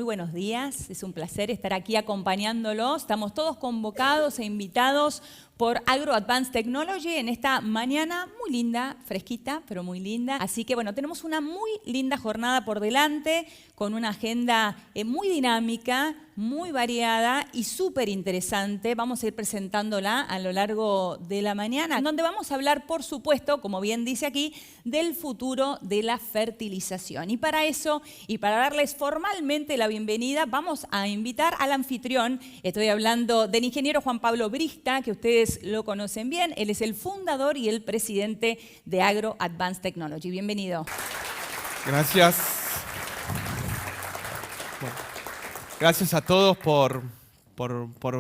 Buenos días, es un placer estar aquí acompañándolos. Estamos todos convocados e invitados por Agro Advanced Technology en esta mañana muy linda, fresquita, pero muy linda. Así que bueno, tenemos una muy linda jornada por delante con una agenda muy dinámica, muy variada y súper interesante. Vamos a ir presentándola a lo largo de la mañana, donde vamos a hablar, por supuesto, como bien dice aquí, del futuro de la fertilización. Y para eso, y para darles formalmente la bienvenida, vamos a invitar al anfitrión. Estoy hablando del ingeniero Juan Pablo Brista, que ustedes lo conocen bien. Él es el fundador y el presidente de Agro Advanced Technology. Bienvenido. Gracias. Bueno, gracias a todos por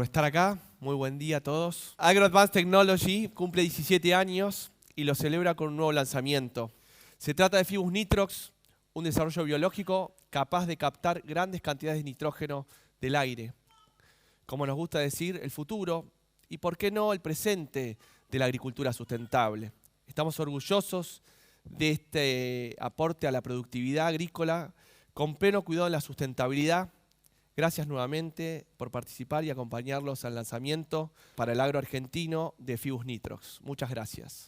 estar acá. Muy buen día a todos. Agro Advanced Technology cumple 17 años y lo celebra con un nuevo lanzamiento. Se trata de Fibus Nitrox, un desarrollo biológico capaz de captar grandes cantidades de nitrógeno del aire. Como nos gusta decir, el futuro y, ¿por qué no, el presente de la agricultura sustentable? Estamos orgullosos de este aporte a la productividad agrícola con pleno cuidado en la sustentabilidad. Gracias nuevamente por participar y acompañarlos al lanzamiento para el agro argentino de Fibus Nitrox. Muchas gracias.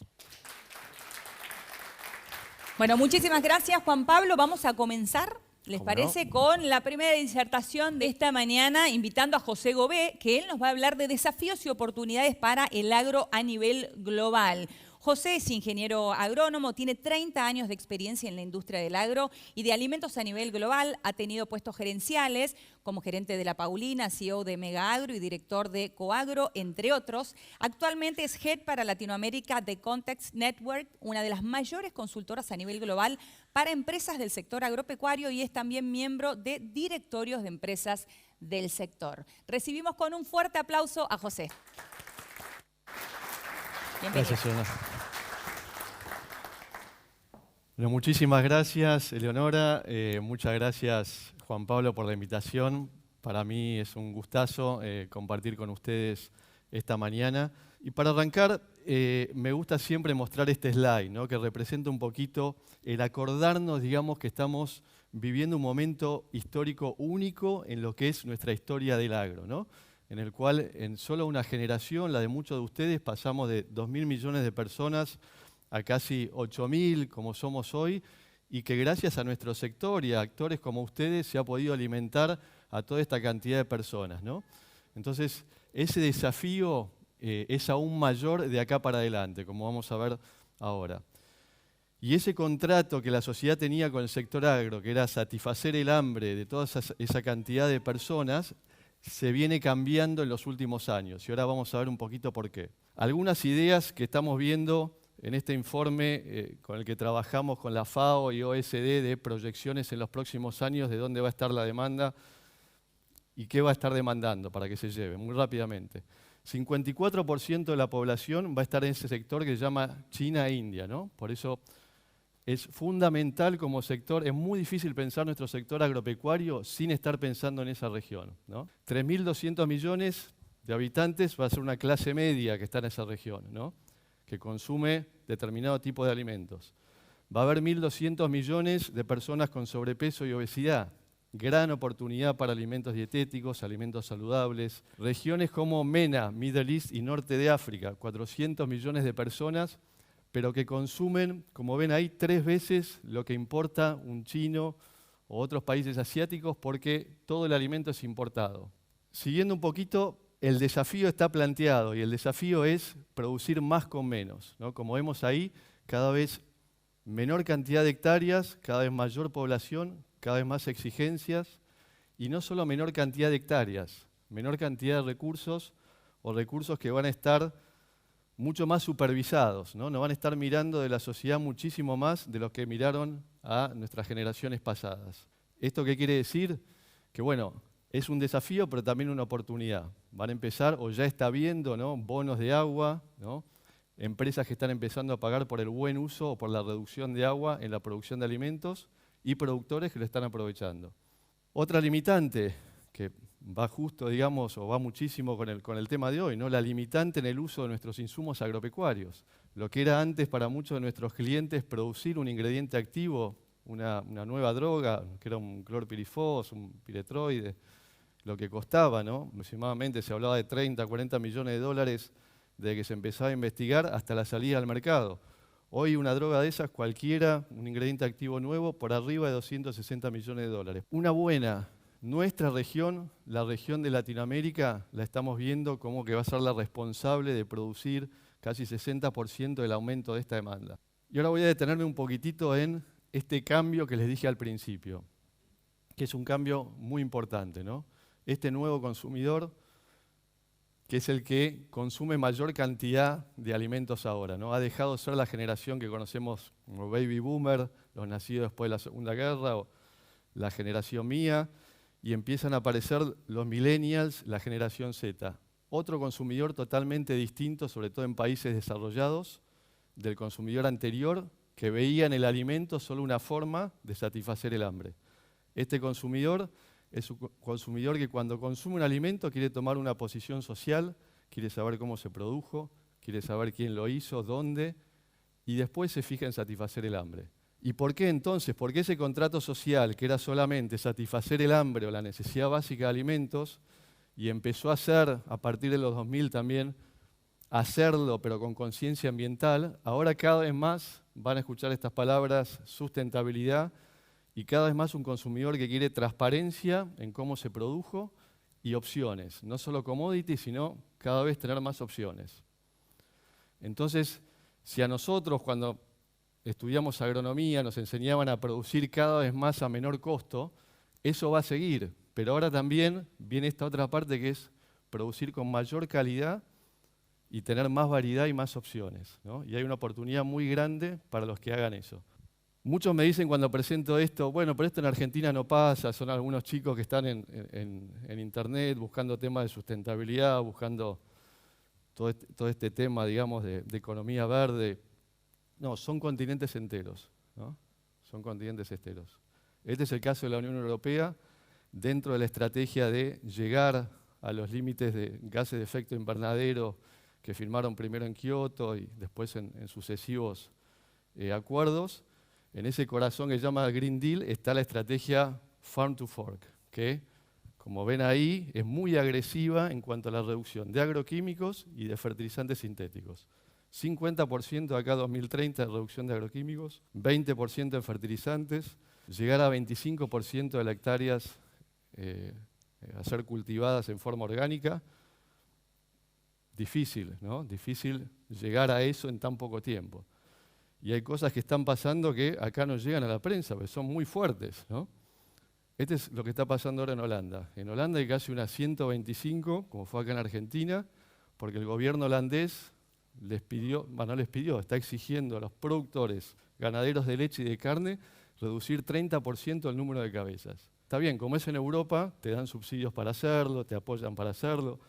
Bueno, muchísimas gracias, Juan Pablo. Vamos a comenzar, ¿les parece? No. Con la primera disertación de esta mañana, invitando a José Gobé, que él nos va a hablar de desafíos y oportunidades para el agro a nivel global. José es ingeniero agrónomo, tiene 30 años de experiencia en la industria del agro y de alimentos a nivel global. Ha tenido puestos gerenciales como gerente de La Paulina, CEO de Mega Agro y director de Coagro, entre otros. Actualmente es Head para Latinoamérica de Context Network, una de las mayores consultoras a nivel global para empresas del sector agropecuario, y es también miembro de directorios de empresas del sector. Recibimos con un fuerte aplauso a José. Bienvenido. Gracias, Eleonora. Bueno, muchísimas gracias, Eleonora. Muchas gracias, Juan Pablo, por la invitación. Para mí es un gustazo compartir con ustedes esta mañana. Y para arrancar, me gusta siempre mostrar este slide, ¿no?, que representa un poquito el acordarnos, digamos, que estamos viviendo un momento histórico único en lo que es nuestra historia del agro, ¿no?, en el cual en solo una generación, la de muchos de ustedes, pasamos de 2.000 millones de personas a casi 8.000 como somos hoy, y que gracias a nuestro sector y a actores como ustedes se ha podido alimentar a toda esta cantidad de personas, ¿no? Entonces, ese desafío es aún mayor de acá para adelante, como vamos a ver ahora. Y ese contrato que la sociedad tenía con el sector agro, que era satisfacer el hambre de toda esa cantidad de personas, se viene cambiando en los últimos años, y ahora vamos a ver un poquito por qué. Algunas ideas que estamos viendo en este informe con el que trabajamos con la FAO y OECD de proyecciones en los próximos años de dónde va a estar la demanda y qué va a estar demandando para que se lleve, muy rápidamente. 54% de la población va a estar en ese sector que se llama China e India, ¿no? Por eso es fundamental como sector, es muy difícil pensar nuestro sector agropecuario sin estar pensando en esa región, ¿no? 3.200 millones de habitantes va a ser una clase media que está en esa región, ¿no?, que consume determinado tipo de alimentos. Va a haber 1.200 millones de personas con sobrepeso y obesidad. Gran oportunidad para alimentos dietéticos, alimentos saludables. Regiones como MENA, Middle East y Norte de África, 400 millones de personas, pero que consumen, como ven ahí, 3 veces lo que importa un chino o otros países asiáticos, porque todo el alimento es importado. Siguiendo un poquito, el desafío está planteado, y el desafío es producir más con menos, ¿no? Como vemos ahí, cada vez menor cantidad de hectáreas, cada vez mayor población, cada vez más exigencias, y no solo menor cantidad de hectáreas, menor cantidad de recursos o recursos que van a estar mucho más supervisados, ¿no? Nos van a estar mirando de la sociedad muchísimo más de lo que miraron a nuestras generaciones pasadas. ¿Esto qué quiere decir? Que bueno, es un desafío, pero también una oportunidad. Van a empezar, o ya está viendo, ¿no?, bonos de agua, ¿no?, empresas que están empezando a pagar por el buen uso o por la reducción de agua en la producción de alimentos y productores que lo están aprovechando. Otra limitante que va justo, digamos, o va muchísimo con el tema de hoy, ¿no?, la limitante en el uso de nuestros insumos agropecuarios. Lo que era antes para muchos de nuestros clientes producir un ingrediente activo, una nueva droga, que era un clorpirifos, un piretroide, lo que costaba, ¿no? Aproximadamente se hablaba de 30, 40 millones de dólares desde que se empezaba a investigar hasta la salida al mercado. Hoy una droga de esas, cualquiera, un ingrediente activo nuevo, por arriba de 260 millones de dólares. Una buena, nuestra región, la región de Latinoamérica, la estamos viendo como que va a ser la responsable de producir casi 60% del aumento de esta demanda. Y ahora voy a detenerme un poquitito en este cambio que les dije al principio, que es un cambio muy importante, ¿no? Este nuevo consumidor, que es el que consume mayor cantidad de alimentos ahora, ¿no? Ha dejado de ser la generación que conocemos como baby boomer, los nacidos después de la Segunda Guerra, o la generación mía, y empiezan a aparecer los millennials, la generación Z. Otro consumidor totalmente distinto, sobre todo en países desarrollados, del consumidor anterior, que veía en el alimento solo una forma de satisfacer el hambre. Este consumidor es un consumidor que cuando consume un alimento quiere tomar una posición social, quiere saber cómo se produjo, quiere saber quién lo hizo, dónde, y después se fija en satisfacer el hambre. ¿Y por qué entonces? Porque ese contrato social, que era solamente satisfacer el hambre o la necesidad básica de alimentos, y empezó a ser, a partir de los 2000 también, hacerlo pero con conciencia ambiental, ahora cada vez más van a escuchar estas palabras, sustentabilidad, y cada vez más un consumidor que quiere transparencia en cómo se produjo y opciones, no solo commodities, sino cada vez tener más opciones. Entonces, si a nosotros cuando estudiamos agronomía nos enseñaban a producir cada vez más a menor costo, eso va a seguir, pero ahora también viene esta otra parte que es producir con mayor calidad y tener más variedad y más opciones, ¿no? Y hay una oportunidad muy grande para los que hagan eso. Muchos me dicen cuando presento esto, bueno, pero esto en Argentina no pasa, son algunos chicos que están en internet buscando temas de sustentabilidad, buscando todo este tema, digamos, de economía verde. No, son continentes enteros, ¿no? Son continentes enteros. Este es el caso de la Unión Europea, dentro de la estrategia de llegar a los límites de gases de efecto invernadero que firmaron primero en Kioto y después en sucesivos acuerdos. En ese corazón que se llama Green Deal está la estrategia Farm to Fork, que, como ven ahí, es muy agresiva en cuanto a la reducción de agroquímicos y de fertilizantes sintéticos. 50% de acá a 2030 de reducción de agroquímicos, 20% de fertilizantes, llegar a 25% de las hectáreas a ser cultivadas en forma orgánica. Difícil, ¿no? Difícil llegar a eso en tan poco tiempo. Y hay cosas que están pasando que acá no llegan a la prensa, porque son muy fuertes, ¿no? Este es lo que está pasando ahora en Holanda. En Holanda hay casi unas 125, como fue acá en Argentina, porque el gobierno holandés está exigiendo a los productores ganaderos de leche y de carne reducir 30% el número de cabezas. Está bien, como es en Europa, te dan subsidios para hacerlo, te apoyan para hacerlo.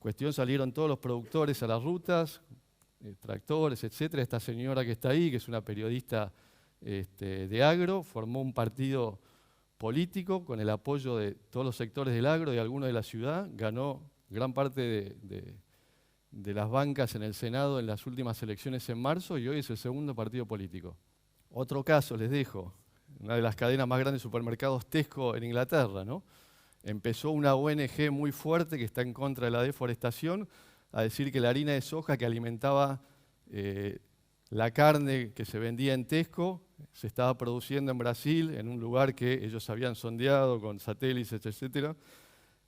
Cuestión, salieron todos los productores a las rutas, tractores, etcétera. Esta señora que está ahí, que es una periodista de agro, formó un partido político con el apoyo de todos los sectores del agro y algunos de la ciudad, ganó gran parte de las bancas en el Senado en las últimas elecciones en marzo y hoy es el segundo partido político. Otro caso, les dejo, una de las cadenas más grandes de supermercados, Tesco, en Inglaterra, ¿no? Empezó una ONG muy fuerte que está en contra de la deforestación a decir que la harina de soja que alimentaba la carne que se vendía en Tesco se estaba produciendo en Brasil, en un lugar que ellos habían sondeado con satélites, etcétera,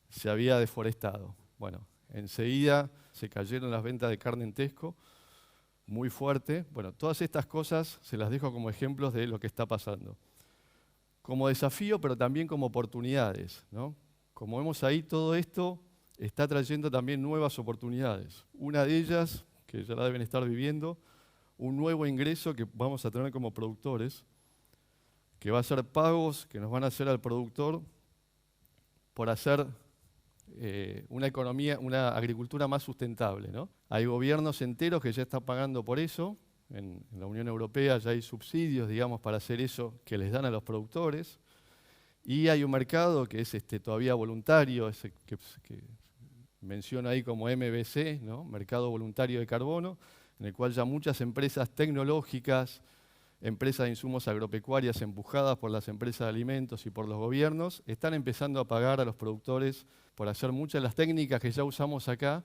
se había deforestado. Bueno, enseguida se cayeron las ventas de carne en Tesco, muy fuerte. Bueno, todas estas cosas se las dejo como ejemplos de lo que está pasando. Como desafío, pero también como oportunidades, ¿no? Como vemos ahí, todo esto está trayendo también nuevas oportunidades. Una de ellas, que ya la deben estar viviendo, un nuevo ingreso que vamos a tener como productores, que va a ser pagos que nos van a hacer al productor por hacer una economía, una agricultura más sustentable, ¿no? Hay gobiernos enteros que ya están pagando por eso. En la Unión Europea ya hay subsidios, digamos, para hacer eso que les dan a los productores. Y hay un mercado que es todavía voluntario, que menciono ahí como MBC, ¿no? Mercado Voluntario de Carbono, en el cual ya muchas empresas tecnológicas, empresas de insumos agropecuarias empujadas por las empresas de alimentos y por los gobiernos, están empezando a pagar a los productores por hacer muchas de las técnicas que ya usamos acá,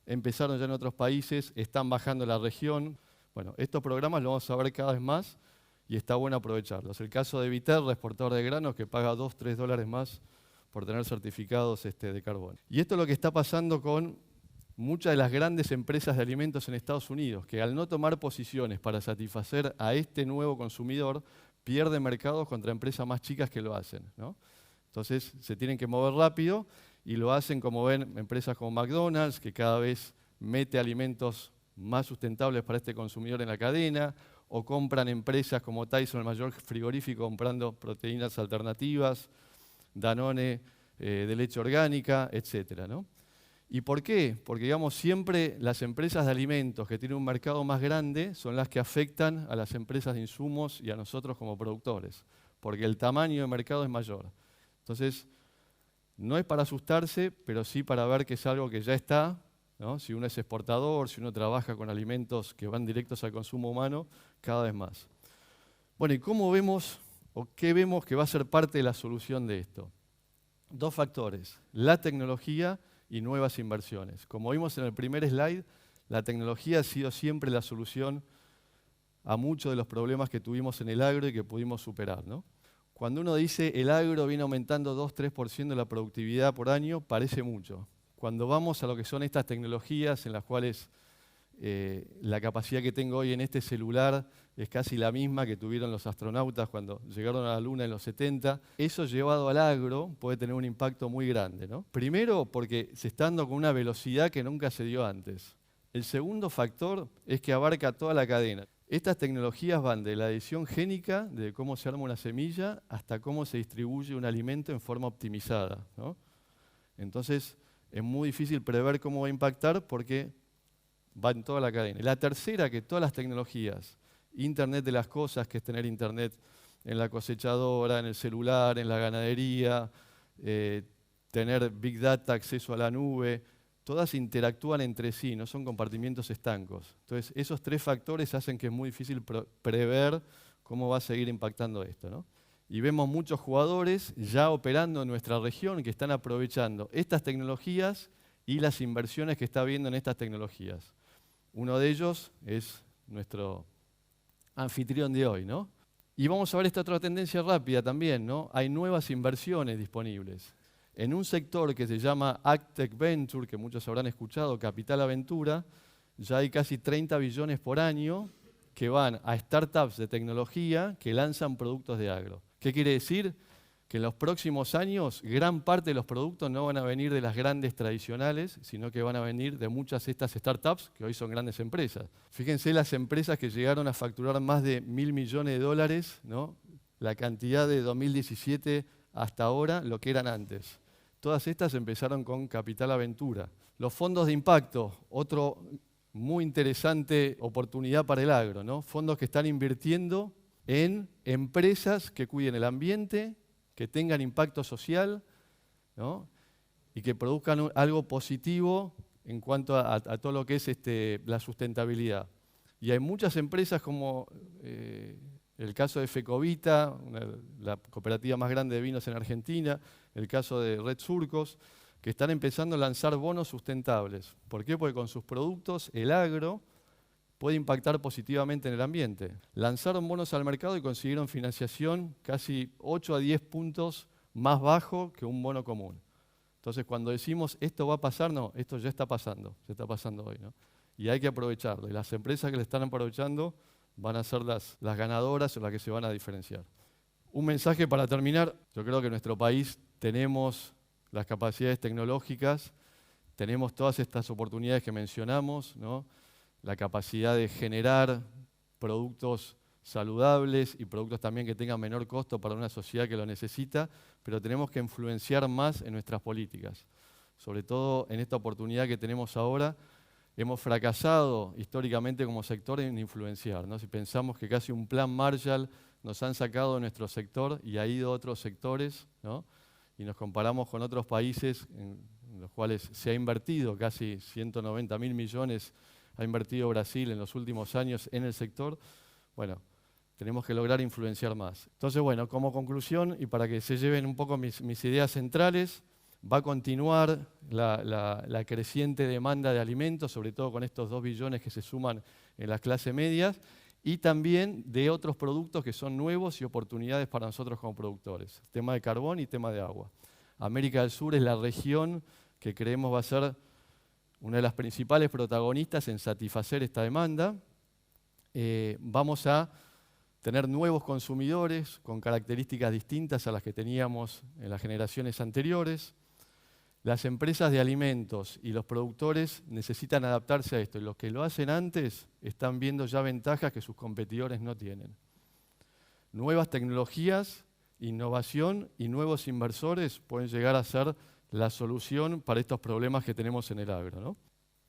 empezaron ya en otros países, están bajando en la región. Bueno, estos programas los vamos a ver cada vez más y está bueno aprovecharlos. El caso de Viterra, exportador de granos, que paga $2-3 más por tener certificados de carbono. Y esto es lo que está pasando con muchas de las grandes empresas de alimentos en Estados Unidos, que al no tomar posiciones para satisfacer a este nuevo consumidor, pierden mercados contra empresas más chicas que lo hacen, ¿no? Entonces se tienen que mover rápido y lo hacen, como ven, empresas como McDonald's, que cada vez mete alimentos más sustentables para este consumidor en la cadena, o compran empresas como Tyson, el mayor frigorífico, comprando proteínas alternativas, Danone de leche orgánica, etcétera, ¿no? ¿Y por qué? Porque, digamos, siempre las empresas de alimentos que tienen un mercado más grande son las que afectan a las empresas de insumos y a nosotros como productores, porque el tamaño de mercado es mayor. Entonces, no es para asustarse, pero sí para ver que es algo que ya está, ¿no? Si uno es exportador, si uno trabaja con alimentos que van directos al consumo humano, cada vez más. Bueno, ¿y cómo vemos o qué vemos que va a ser parte de la solución de esto? Dos factores, la tecnología y nuevas inversiones. Como vimos en el primer slide, la tecnología ha sido siempre la solución a muchos de los problemas que tuvimos en el agro y que pudimos superar, ¿no? Cuando uno dice el agro viene aumentando 2-3% de la productividad por año, parece mucho. Cuando vamos a lo que son estas tecnologías en las cuales la capacidad que tengo hoy en este celular es casi la misma que tuvieron los astronautas cuando llegaron a la Luna en los 70, eso llevado al agro puede tener un impacto muy grande, ¿no? Primero porque se está dando con una velocidad que nunca se dio antes. El segundo factor es que abarca toda la cadena. Estas tecnologías van de la edición génica, de cómo se arma una semilla, hasta cómo se distribuye un alimento en forma optimizada, ¿no? Entonces es muy difícil prever cómo va a impactar porque va en toda la cadena. La tercera, que todas las tecnologías, Internet de las cosas, que es tener Internet en la cosechadora, en el celular, en la ganadería, tener Big Data, acceso a la nube, todas interactúan entre sí, no son compartimientos estancos. Entonces, esos tres factores hacen que es muy difícil prever cómo va a seguir impactando esto, ¿no? Y vemos muchos jugadores ya operando en nuestra región que están aprovechando estas tecnologías y las inversiones que está habiendo en estas tecnologías. Uno de ellos es nuestro anfitrión de hoy, ¿no? Y vamos a ver esta otra tendencia rápida también, ¿no? Hay nuevas inversiones disponibles. En un sector que se llama AgTech Venture, que muchos habrán escuchado, Capital Aventura, ya hay casi 30 billones por año que van a startups de tecnología que lanzan productos de agro. ¿Qué quiere decir? Que en los próximos años gran parte de los productos no van a venir de las grandes tradicionales, sino que van a venir de muchas de estas startups que hoy son grandes empresas. Fíjense las empresas que llegaron a facturar más de $1.000 millones, ¿no? La cantidad de 2017 hasta ahora, lo que eran antes. Todas estas empezaron con Capital Aventura. Los fondos de impacto, otro muy interesante oportunidad para el agro, ¿no? Fondos que están invirtiendo en empresas que cuiden el ambiente, que tengan impacto social, ¿no? Y que produzcan algo positivo en cuanto a todo lo que es la sustentabilidad. Y hay muchas empresas como el caso de Fecovita, la cooperativa más grande de vinos en Argentina, el caso de Red Surcos, que están empezando a lanzar bonos sustentables. ¿Por qué? Porque con sus productos el agro puede impactar positivamente en el ambiente. Lanzaron bonos al mercado y consiguieron financiación casi 8 a 10 puntos más bajo que un bono común. Entonces, cuando decimos esto va a pasar, no, esto ya está pasando hoy, ¿no? y hay que aprovecharlo. Y las empresas que le están aprovechando van a ser las ganadoras o las que se van a diferenciar. Un mensaje para terminar. Yo creo que en nuestro país tenemos las capacidades tecnológicas, tenemos todas estas oportunidades que mencionamos, ¿no? La capacidad de generar productos saludables y productos también que tengan menor costo para una sociedad que lo necesita, pero tenemos que influenciar más en nuestras políticas. Sobre todo en esta oportunidad que tenemos ahora, hemos fracasado históricamente como sector en influenciar, ¿no? Si pensamos que casi un plan Marshall nos han sacado de nuestro sector y ha ido a otros sectores, ¿no? Y nos comparamos con otros países en los cuales se ha invertido casi 190.000 millones, ha invertido Brasil en los últimos años en el sector. Bueno, tenemos que lograr influenciar más. Entonces, bueno, como conclusión y para que se lleven un poco mis ideas centrales, va a continuar la creciente demanda de alimentos, sobre todo con estos 2 billones que se suman en las clases medias, y también de otros productos que son nuevos y oportunidades para nosotros como productores. Tema de carbón y tema de agua. América del Sur es la región que creemos va a ser una de las principales protagonistas en satisfacer esta demanda. Vamos a tener nuevos consumidores con características distintas a las que teníamos en las generaciones anteriores. Las empresas de alimentos y los productores necesitan adaptarse a esto, y los que lo hacen antes están viendo ya ventajas que sus competidores no tienen. Nuevas tecnologías, innovación y nuevos inversores pueden llegar a ser la solución para estos problemas que tenemos en el agro, ¿no?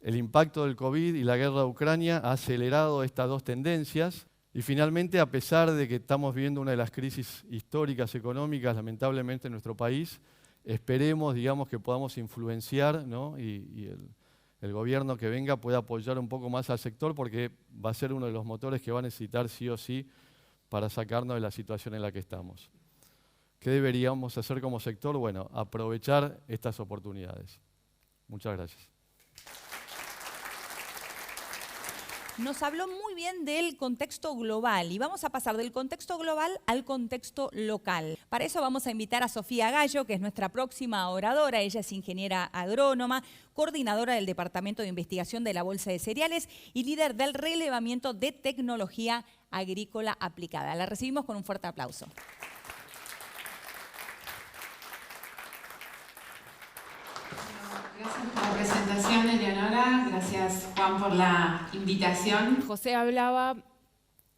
El impacto del COVID y la guerra de Ucrania ha acelerado estas 2 tendencias. Y finalmente, a pesar de que estamos viviendo una de las crisis históricas económicas, lamentablemente, en nuestro país, esperemos, digamos, que podamos influenciar, ¿no? y el gobierno que venga pueda apoyar un poco más al sector, porque va a ser uno de los motores que va a necesitar sí o sí para sacarnos de la situación en la que estamos. ¿Qué deberíamos hacer como sector? Bueno, aprovechar estas oportunidades. Muchas gracias. Nos habló muy bien del contexto global y vamos a pasar del contexto global al contexto local. Para eso vamos a invitar a Sofía Gallo, que es nuestra próxima oradora. Ella es ingeniera agrónoma, coordinadora del Departamento de Investigación de la Bolsa de Cereales y líder del relevamiento de tecnología agrícola aplicada. La recibimos con un fuerte aplauso. Gracias por la presentación, Eleonora. Gracias, Juan, por la invitación. José hablaba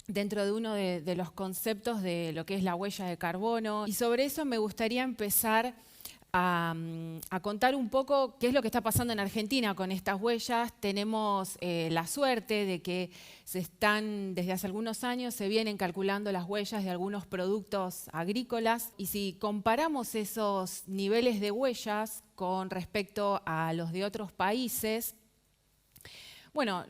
dentro de uno de los conceptos de lo que es la huella de carbono, y sobre eso me gustaría empezar a contar un poco qué es lo que está pasando en Argentina con estas huellas. Tenemos la suerte de que desde hace algunos años se vienen calculando las huellas de algunos productos agrícolas, y si comparamos esos niveles de huellas con respecto a los de otros países, bueno,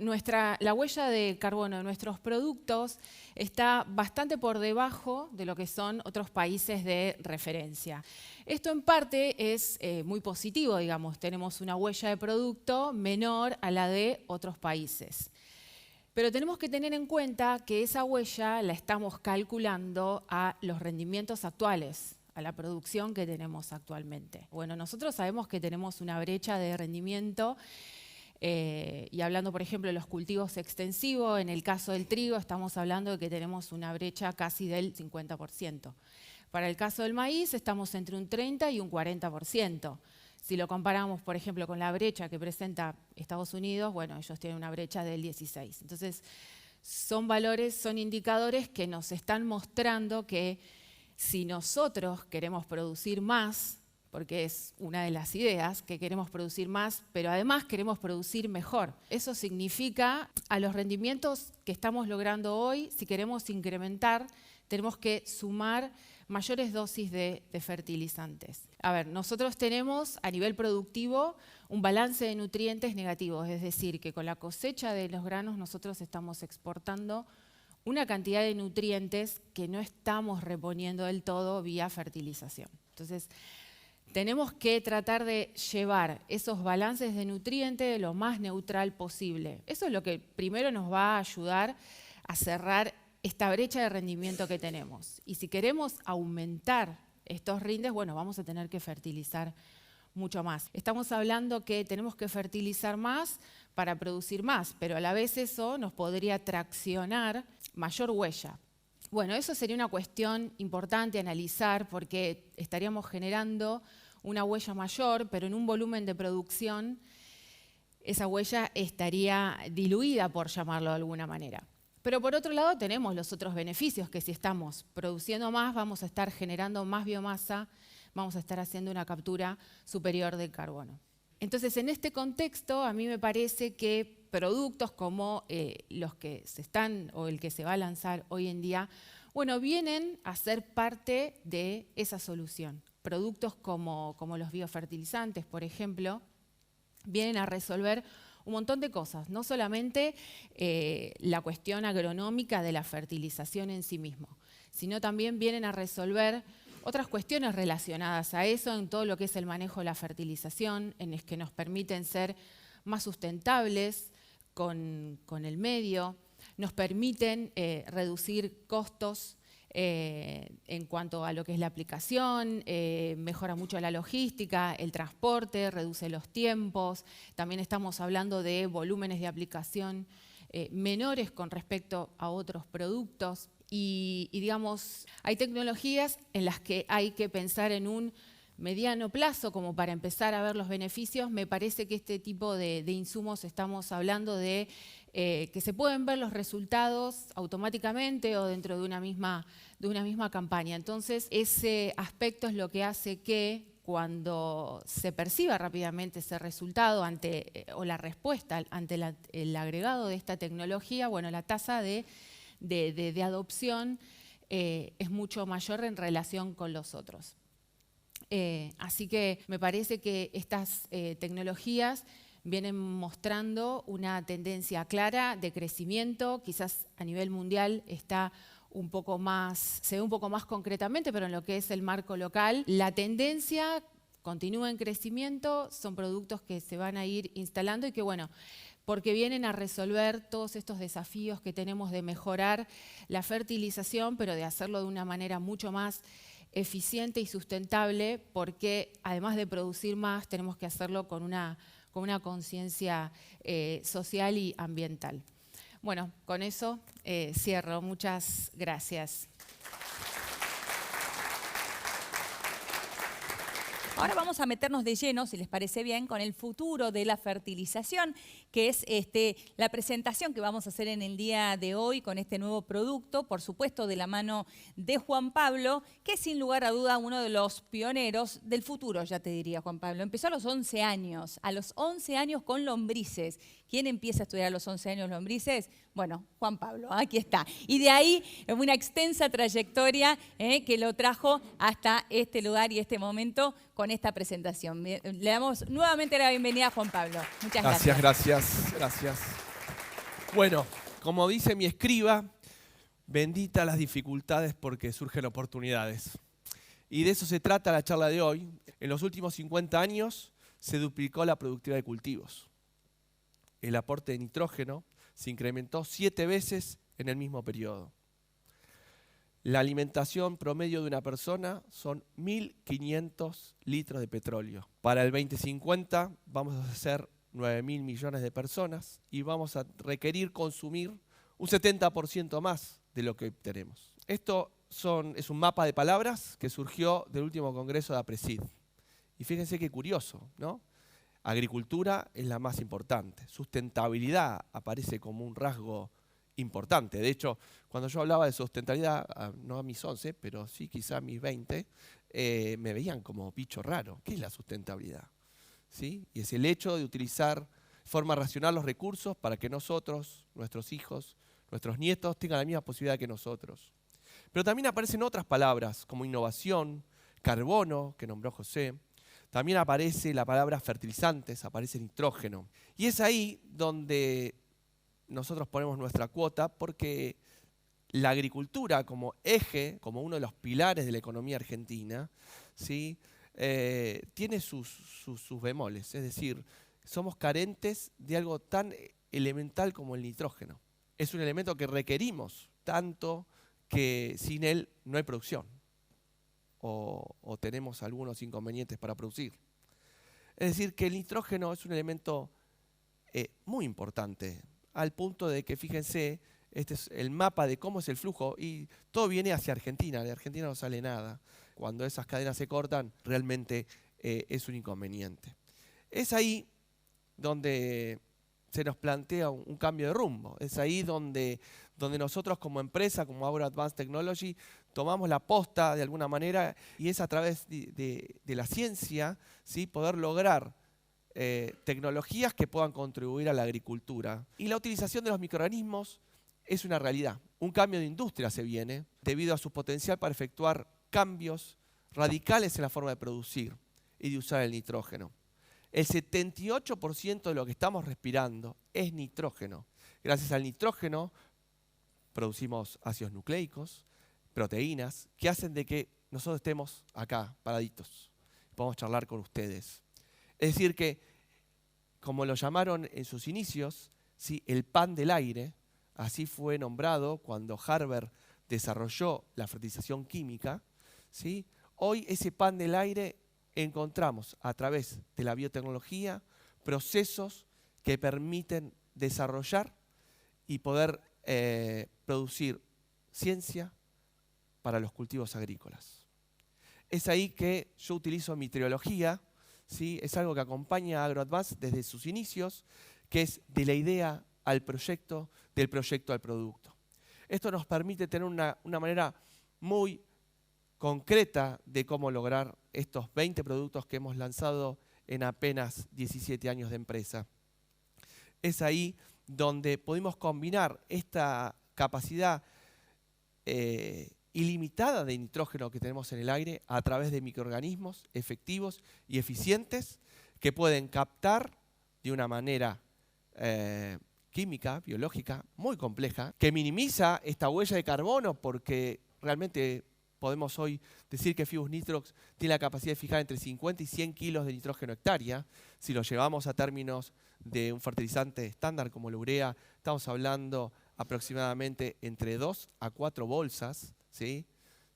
la huella de carbono de nuestros productos está bastante por debajo de lo que son otros países de referencia. Esto en parte es muy positivo, digamos, tenemos una huella de producto menor a la de otros países. Pero tenemos que tener en cuenta que esa huella la estamos calculando a los rendimientos actuales, a la producción que tenemos actualmente. Bueno, nosotros sabemos que tenemos una brecha de rendimiento. Y hablando, por ejemplo, de los cultivos extensivos, en el caso del trigo estamos hablando de que tenemos una brecha casi del 50%. Para el caso del maíz estamos entre un 30 y un 40%. Si lo comparamos, por ejemplo, con la brecha que presenta Estados Unidos, bueno, ellos tienen una brecha del 16%. Entonces, son valores, son indicadores que nos están mostrando que si nosotros queremos producir más, porque es una de las ideas, que queremos producir más, pero además queremos producir mejor. Eso significa, a los rendimientos que estamos logrando hoy, si queremos incrementar, tenemos que sumar mayores dosis de fertilizantes. A ver, nosotros tenemos a nivel productivo un balance de nutrientes negativos, es decir, que con la cosecha de los granos nosotros estamos exportando una cantidad de nutrientes que no estamos reponiendo del todo vía fertilización. Entonces, tenemos que tratar de llevar esos balances de nutrientes lo más neutral posible. Eso es lo que primero nos va a ayudar a cerrar esta brecha de rendimiento que tenemos. Y si queremos aumentar estos rindes, bueno, vamos a tener que fertilizar mucho más. Estamos hablando que tenemos que fertilizar más para producir más, pero a la vez eso nos podría traccionar mayor huella. Bueno, eso sería una cuestión importante a analizar porque estaríamos generando una huella mayor, pero en un volumen de producción esa huella estaría diluida, por llamarlo de alguna manera. Pero por otro lado tenemos los otros beneficios, que si estamos produciendo más, vamos a estar generando más biomasa, vamos a estar haciendo una captura superior del carbono. Entonces, en este contexto, a mí me parece que productos como los que se están o el que se va a lanzar hoy en día, bueno, vienen a ser parte de esa solución. Productos como los biofertilizantes, por ejemplo, vienen a resolver un montón de cosas, no solamente la cuestión agronómica de la fertilización en sí mismo, sino también vienen a resolver otras cuestiones relacionadas a eso en todo lo que es el manejo de la fertilización, en el que nos permiten ser más sustentables con el medio, nos permiten reducir costos en cuanto a lo que es la aplicación, mejora mucho la logística, el transporte, reduce los tiempos. También estamos hablando de volúmenes de aplicación menores con respecto a otros productos. Y digamos, hay tecnologías en las que hay que pensar en un mediano plazo como para empezar a ver los beneficios. Me parece que este tipo de insumos estamos hablando de que se pueden ver los resultados automáticamente o dentro de una misma campaña. Entonces, ese aspecto es lo que hace que cuando se perciba rápidamente ese resultado o la respuesta ante el agregado de esta tecnología, bueno, la tasa de adopción es mucho mayor en relación con los otros. Así que me parece que estas tecnologías vienen mostrando una tendencia clara de crecimiento, quizás a nivel mundial está un poco más, se ve un poco más concretamente, pero en lo que es el marco local, la tendencia continúa en crecimiento, son productos que se van a ir instalando y que bueno, porque vienen a resolver todos estos desafíos que tenemos de mejorar la fertilización, pero de hacerlo de una manera mucho más eficiente y sustentable, porque además de producir más, tenemos que hacerlo con una conciencia social y ambiental. Bueno, con eso cierro. Muchas gracias. Ahora vamos a meternos de lleno, si les parece bien, con el futuro de la fertilización, que es la presentación que vamos a hacer en el día de hoy con este nuevo producto, por supuesto de la mano de Juan Pablo, que es sin lugar a duda uno de los pioneros del futuro, ya te diría Juan Pablo. Empezó a los 11 años con lombrices. ¿Quién empieza a estudiar a los 11 años lombrices? Bueno, Juan Pablo, aquí está. Y de ahí una extensa trayectoria que lo trajo hasta este lugar y este momento con esta presentación. Le damos nuevamente la bienvenida a Juan Pablo. Muchas gracias. Gracias. Bueno, como dice mi escriba, bendita las dificultades porque surgen oportunidades. Y de eso se trata la charla de hoy. En los últimos 50 años se duplicó la productividad de cultivos. El aporte de nitrógeno se incrementó 7 veces en el mismo periodo. La alimentación promedio de una persona son 1.500 litros de petróleo. Para el 2050 vamos a ser 9.000 millones de personas y vamos a requerir consumir un 70% más de lo que hoy tenemos. Esto es un mapa de palabras que surgió del último congreso de APRESID. Y fíjense qué curioso, ¿no? Agricultura es la más importante. Sustentabilidad aparece como un rasgo importante. De hecho, cuando yo hablaba de sustentabilidad, no a mis 11, pero sí quizá a mis 20, me veían como bicho raro. ¿Qué es la sustentabilidad? ¿Sí? Y es el hecho de utilizar de forma racional los recursos para que nosotros, nuestros hijos, nuestros nietos tengan la misma posibilidad que nosotros. Pero también aparecen otras palabras como innovación, carbono, que nombró José. También aparece la palabra fertilizantes, aparece nitrógeno. Y es ahí donde nosotros ponemos nuestra cuota porque la agricultura como eje, como uno de los pilares de la economía argentina, ¿sí? Tiene sus bemoles. Es decir, somos carentes de algo tan elemental como el nitrógeno. Es un elemento que requerimos tanto que sin él no hay producción. O tenemos algunos inconvenientes para producir. Es decir, que el nitrógeno es un elemento muy importante, al punto de que, fíjense, este es el mapa de cómo es el flujo y todo viene hacia Argentina. De Argentina no sale nada. Cuando esas cadenas se cortan, realmente es un inconveniente. Es ahí donde se nos plantea un cambio de rumbo. Es ahí donde nosotros como empresa, como Agro Advanced Technology, tomamos la posta de alguna manera y es a través de la ciencia, ¿sí?, poder lograr tecnologías que puedan contribuir a la agricultura. Y la utilización de los microorganismos es una realidad. Un cambio de industria se viene debido a su potencial para efectuar cambios radicales en la forma de producir y de usar el nitrógeno. El 78% de lo que estamos respirando es nitrógeno. Gracias al nitrógeno producimos ácidos nucleicos, proteínas, que hacen de que nosotros estemos acá, paraditos. Podemos charlar con ustedes. Es decir que, como lo llamaron en sus inicios, ¿sí?, el pan del aire, así fue nombrado cuando Harvard desarrolló la fertilización química, ¿sí? Hoy ese pan del aire encontramos a través de la biotecnología procesos que permiten desarrollar y poder producir ciencia para los cultivos agrícolas. Es ahí que yo utilizo mi triología, ¿sí? Es algo que acompaña a AgroAdvance desde sus inicios, que es de la idea al proyecto, del proyecto al producto. Esto nos permite tener una manera muy concreta de cómo lograr estos 20 productos que hemos lanzado en apenas 17 años de empresa. Es ahí donde pudimos combinar esta capacidad ilimitada de nitrógeno que tenemos en el aire a través de microorganismos efectivos y eficientes que pueden captar de una manera química, biológica, muy compleja, que minimiza esta huella de carbono porque realmente podemos hoy decir que Fibus Nitrox tiene la capacidad de fijar entre 50 y 100 kilos de nitrógeno hectárea. Si lo llevamos a términos de un fertilizante estándar como la urea, estamos hablando aproximadamente entre 2 a 4 bolsas, ¿sí?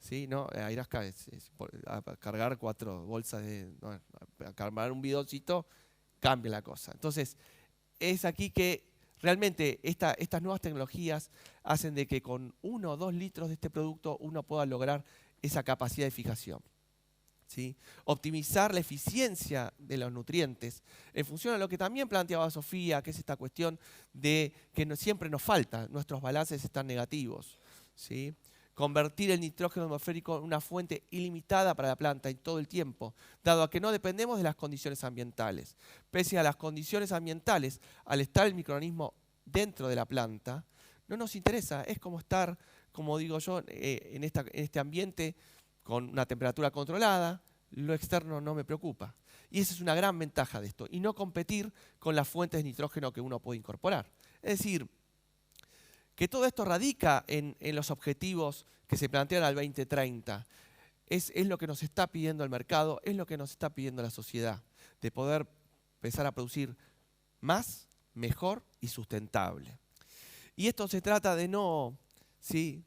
¿Sí? ¿No? A ir a cargar 4 bolsas, a cargar un bidoncito, cambia la cosa. Entonces, es aquí que realmente estas nuevas tecnologías hacen de que con 1 o 2 litros de este producto uno pueda lograr esa capacidad de fijación, ¿sí? Optimizar la eficiencia de los nutrientes en función a lo que también planteaba Sofía, que es esta cuestión de que siempre nos falta, nuestros balances están negativos, ¿sí? Convertir el nitrógeno atmosférico en una fuente ilimitada para la planta en todo el tiempo, dado a que no dependemos de las condiciones ambientales. Pese a las condiciones ambientales, al estar el microorganismo dentro de la planta, no nos interesa, es como estar, como digo yo, en este ambiente con una temperatura controlada, lo externo no me preocupa. Y esa es una gran ventaja de esto, y no competir con las fuentes de nitrógeno que uno puede incorporar. Es decir, que todo esto radica en los objetivos que se plantean al 2030. Es lo que nos está pidiendo el mercado, es lo que nos está pidiendo la sociedad, de poder empezar a producir más, mejor y sustentable. Y esto se trata de no se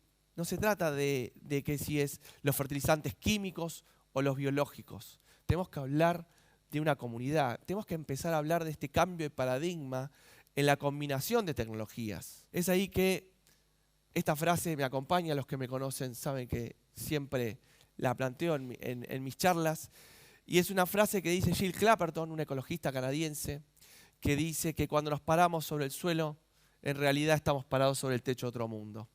trata de que si es los fertilizantes químicos o los biológicos. Tenemos que hablar de una comunidad, tenemos que empezar a hablar de este cambio de paradigma en la combinación de tecnologías. Es ahí que esta frase me acompaña, los que me conocen saben que siempre la planteo en mis charlas, y es una frase que dice Jill Clapperton, un ecologista canadiense, que dice que cuando nos paramos sobre el suelo, en realidad estamos parados sobre el techo de otro mundo.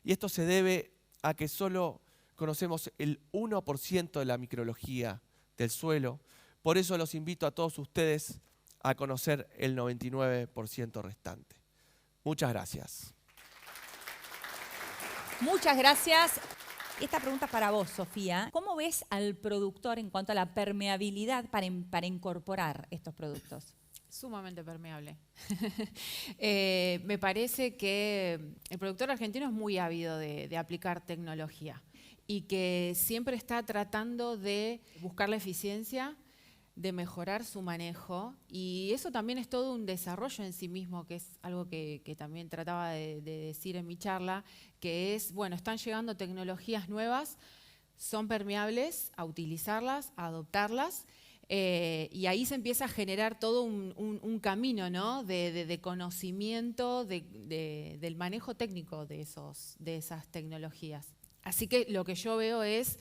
Y esto se debe a que solo conocemos el 1% de la microbiología del suelo, por eso los invito a todos ustedes a conocer el 99% restante. Muchas gracias. Muchas gracias. Esta pregunta es para vos, Sofía. ¿Cómo ves al productor en cuanto a la permeabilidad para incorporar estos productos? Sumamente permeable. Me parece que el productor argentino es muy ávido de aplicar tecnología y que siempre está tratando de buscar la eficiencia, de mejorar su manejo, y eso también es todo un desarrollo en sí mismo, que es algo que también trataba de decir en mi charla, que es, bueno, están llegando tecnologías nuevas, son permeables, a utilizarlas, a adoptarlas, Y ahí se empieza a generar todo un camino, ¿no? de conocimiento del manejo técnico de esas tecnologías. Así que lo que yo veo es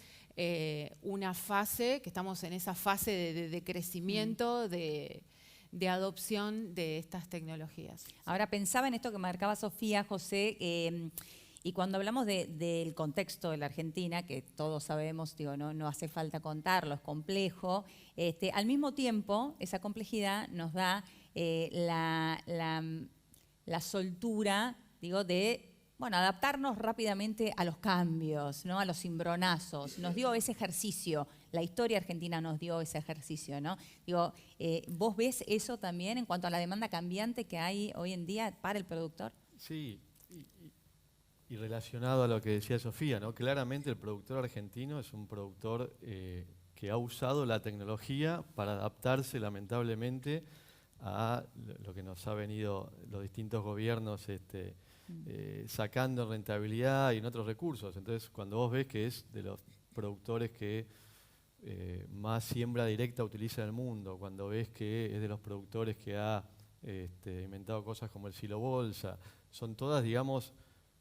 una fase, que estamos en esa fase de crecimiento, de adopción de estas tecnologías. Ahora pensaba en esto que marcaba Sofía, José, y cuando hablamos del contexto de la Argentina, que todos sabemos, digo, no hace falta contarlo, es complejo, al mismo tiempo esa complejidad nos da la soltura, digo, de adaptarnos rápidamente a los cambios, ¿no? A los cimbronazos. Nos dio ese ejercicio, la historia argentina nos dio ese ejercicio, ¿no? Digo, ¿vos ves eso también en cuanto a la demanda cambiante que hay hoy en día para el productor? Sí, y relacionado a lo que decía Sofía, ¿no? Claramente el productor argentino es un productor que ha usado la tecnología para adaptarse lamentablemente a lo que nos ha venido los distintos gobiernos sacando en rentabilidad y en otros recursos. Entonces, cuando vos ves que es de los productores que más siembra directa utiliza en el mundo, cuando ves que es de los productores que ha inventado cosas como el silo bolsa, son todas, digamos,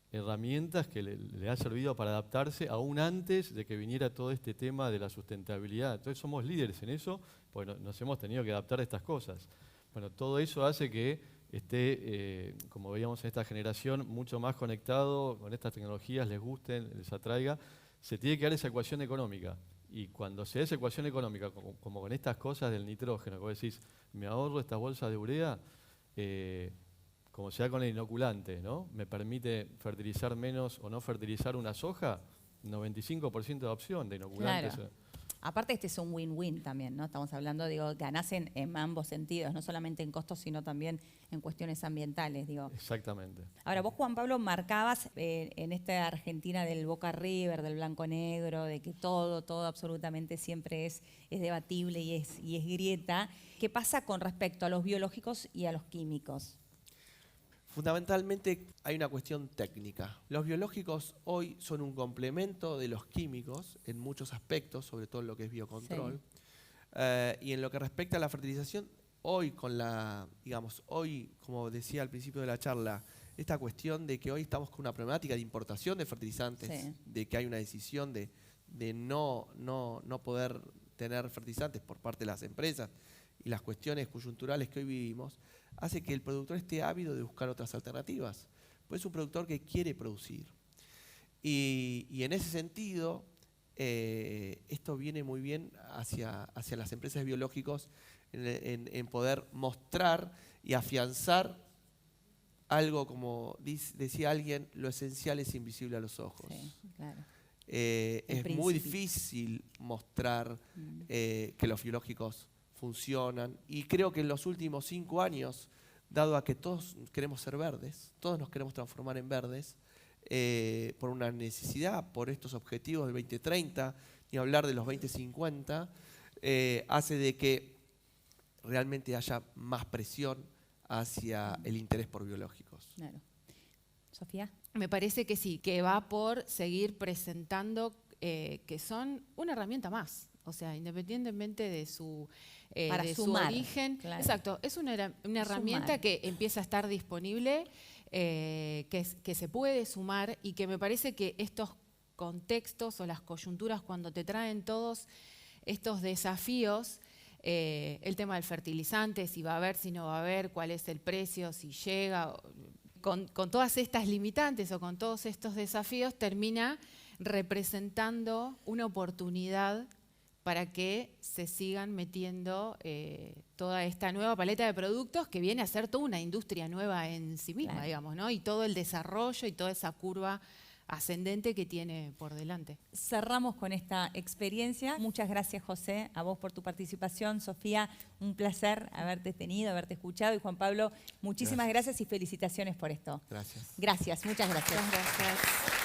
herramientas que le han servido para adaptarse aún antes de que viniera todo este tema de la sustentabilidad. Entonces somos líderes en eso, porque nos hemos tenido que adaptar a estas cosas. Bueno, todo eso hace que esté, como veíamos en esta generación, mucho más conectado con estas tecnologías, les gusten, les atraiga. Se tiene que dar esa ecuación económica. Y cuando se da esa ecuación económica, como con estas cosas del nitrógeno, que vos decís, me ahorro estas bolsas de urea, como se da con el inoculante, ¿no? Me permite fertilizar menos o no fertilizar una soja, 95% de opción de inoculantes. Claro. Aparte este es un win-win también, ¿no? Estamos hablando, digo, ganás en ambos sentidos, no solamente en costos, sino también en cuestiones ambientales, digo. Exactamente. Ahora, vos, Juan Pablo, marcabas en esta Argentina del Boca River, del blanco-negro, de que todo absolutamente siempre es debatible y es grieta. ¿Qué pasa con respecto a los biológicos y a los químicos? Fundamentalmente hay una cuestión técnica. Los biológicos hoy son un complemento de los químicos en muchos aspectos, sobre todo en lo que es biocontrol. Sí. Y en lo que respecta a la fertilización, hoy hoy, como decía al principio de la charla, esta cuestión de que hoy estamos con una problemática de importación de fertilizantes, sí, de que hay una decisión de no poder tener fertilizantes por parte de las empresas y las cuestiones coyunturales que hoy vivimos, hace que el productor esté ávido de buscar otras alternativas. Pues es un productor que quiere producir. Y en ese sentido, esto viene muy bien hacia las empresas de biológicos en poder mostrar y afianzar algo, como decía alguien, lo esencial es invisible a los ojos. Sí, claro. Es muy difícil mostrar que los biológicos funcionan, y creo que en los últimos 5 años, dado a que todos queremos ser verdes, todos nos queremos transformar en verdes, por una necesidad, por estos objetivos del 2030, ni hablar de los 2050, hace de que realmente haya más presión hacia el interés por biológicos. Claro. Sofía. Me parece que sí, que va por seguir presentando que son una herramienta más. O sea, independientemente de su origen. Claro. Exacto, es una herramienta que empieza a estar disponible, que se puede sumar, y que me parece que estos contextos o las coyunturas, cuando te traen todos estos desafíos, el tema del fertilizante, si va a haber, si no va a haber, cuál es el precio, si llega, con todas estas limitantes o con todos estos desafíos, termina representando una oportunidad para que se sigan metiendo toda esta nueva paleta de productos que viene a ser toda una industria nueva en sí misma, claro, digamos, ¿no? Y todo el desarrollo y toda esa curva ascendente que tiene por delante. Cerramos con esta experiencia. Muchas gracias, José, a vos por tu participación. Sofía, un placer haberte tenido, haberte escuchado. Y Juan Pablo, muchísimas gracias y felicitaciones por esto. Gracias. Gracias, muchas gracias. Muchas gracias.